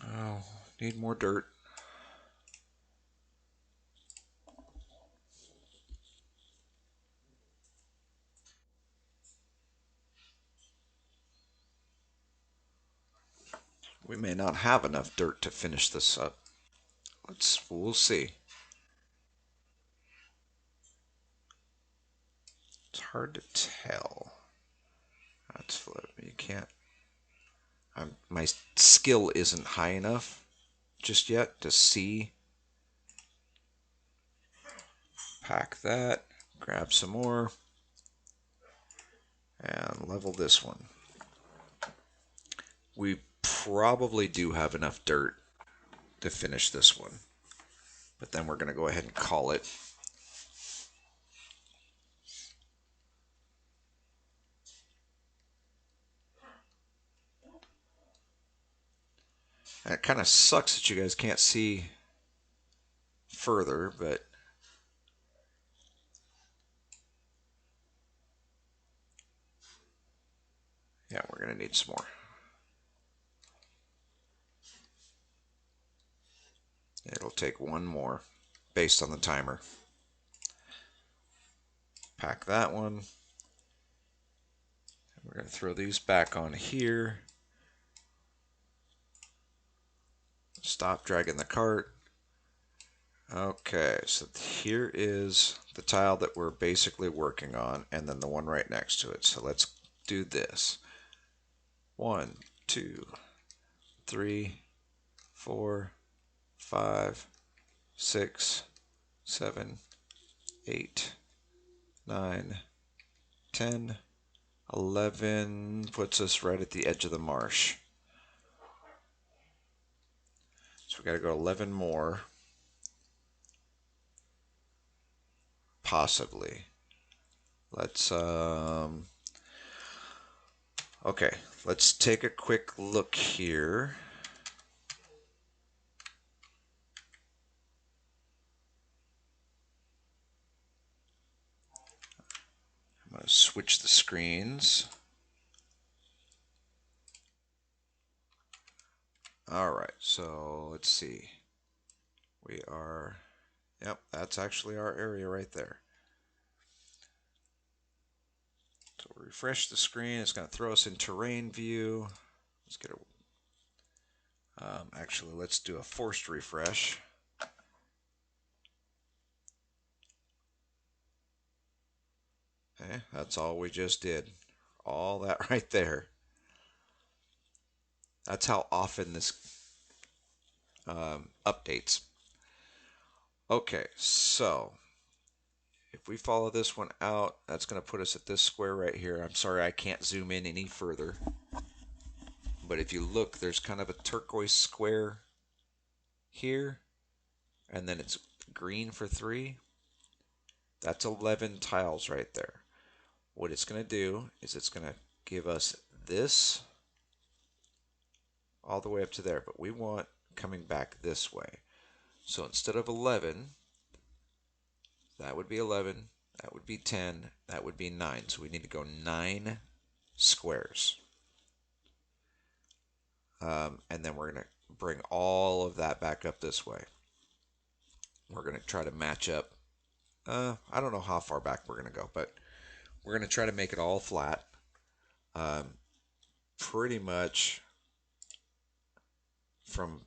Oh, need more dirt. We may not have enough dirt to finish this up. We'll see. It's hard to tell. That's flip. You can't. My skill isn't high enough just yet to see. Pack that. Grab some more. And level this one. We probably do have enough dirt to finish this one. But then we're going to go ahead and call it. And it kind of sucks that you guys can't see further, but yeah, we're going to need some more. It'll take one more based on the timer. Pack that one. We're going to throw these back on here. Stop dragging the cart. Okay, so here is the tile that we're basically working on, and then the one right next to it. So let's do this. 1, 2, 3, 4, 5, 6, 7, 8, 9, 10, 11 puts us right at the edge of the marsh. So we got to go 11 more. Possibly. Let's, okay, let's take a quick look here. I'm going to switch the screens. All right, so let's see. We are, yep, that's actually our area right there. So we'll refresh the screen. It's going to throw us in terrain view. Let's get a, actually, let's do a forced refresh. Okay, that's all we just did. All that right there. That's how often this updates. Okay, so if we follow this one out, that's going to put us at this square right here. I'm sorry I can't zoom in any further. But if you look, there's kind of a turquoise square here, and then it's green for 3. That's 11 tiles right there. What it's going to do is it's going to give us this all the way up to there, but we want coming back this way. So instead of 11, that would be 11, that would be 10, that would be 9. So we need to go 9 squares. And then we're going to bring all of that back up this way. We're going to try to match up. I don't know how far back we're going to go, but we're going to try to make it all flat. Pretty much from,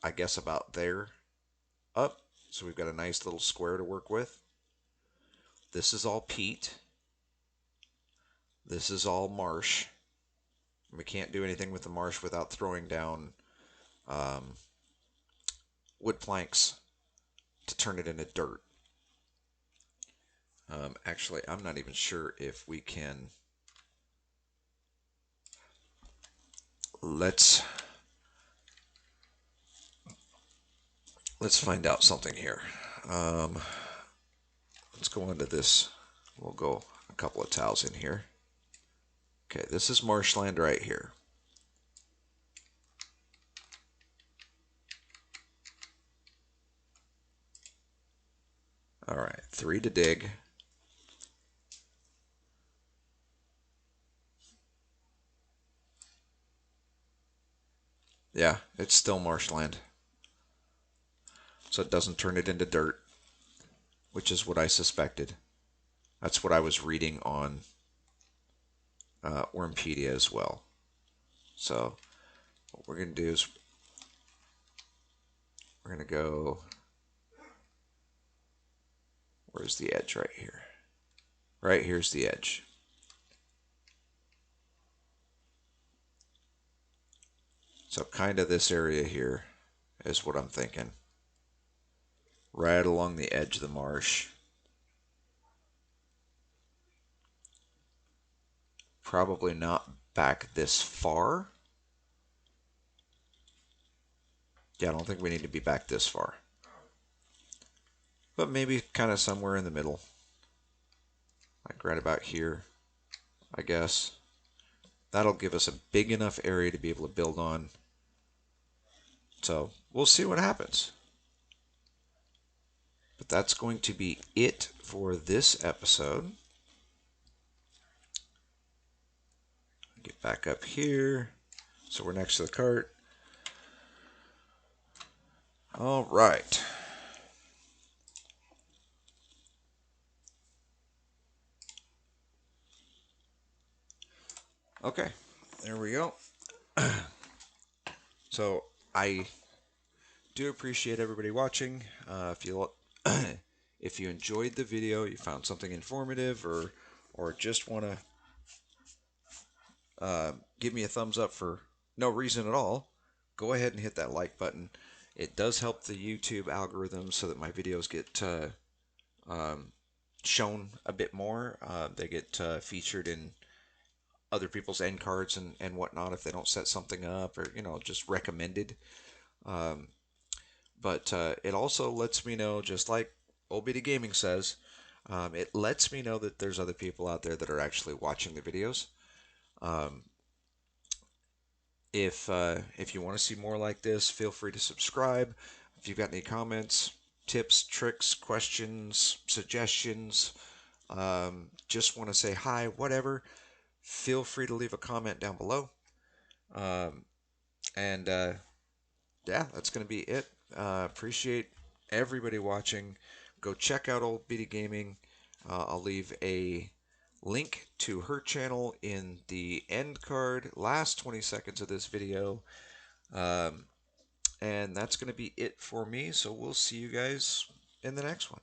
I guess, about there up. So we've got a nice little square to work with. This is all peat. This is all marsh. We can't do anything with the marsh without throwing down wood planks to turn it into dirt. Actually, I'm not even sure if we can. Let's find out something here. Let's go into this. We'll go a couple of tiles in here. Okay, this is marshland right here. All right, 3 to dig. Yeah, it's still marshland. So it doesn't turn it into dirt, which is what I suspected. That's what I was reading on Wurmpedia as well. So what we're going to do is we're going to go, where's the edge right here? Right here's the edge. So kind of this area here is what I'm thinking. Right along the edge of the marsh. Probably not back this far. Yeah, I don't think we need to be back this far. But maybe kind of somewhere in the middle. Like right about here, I guess. That'll give us a big enough area to be able to build on. So we'll see what happens. But that's going to be it for this episode. Get back up here. So we're next to the cart. All right. Okay, there we go. So I do appreciate everybody watching. If you if you enjoyed the video, you found something informative, or just want to give me a thumbs up for no reason at all, go ahead and hit that like button. It does help the YouTube algorithm so that my videos get shown a bit more. They get featured in other people's end cards and whatnot if they don't set something up, or just recommended. But it also lets me know, just like Old Bitty Gaming says, it lets me know that there's other people out there that are actually watching the videos. If you want to see more like this, feel free to subscribe. If you've got any comments, tips, tricks, questions, suggestions, just want to say hi, whatever, feel free to leave a comment down below. And yeah, that's going to be it. Appreciate everybody watching. Go check out Old Bitty Gaming. I'll leave a link to her channel in the end card, last 20 seconds of this video. And that's going to be it for me. So we'll see you guys in the next one.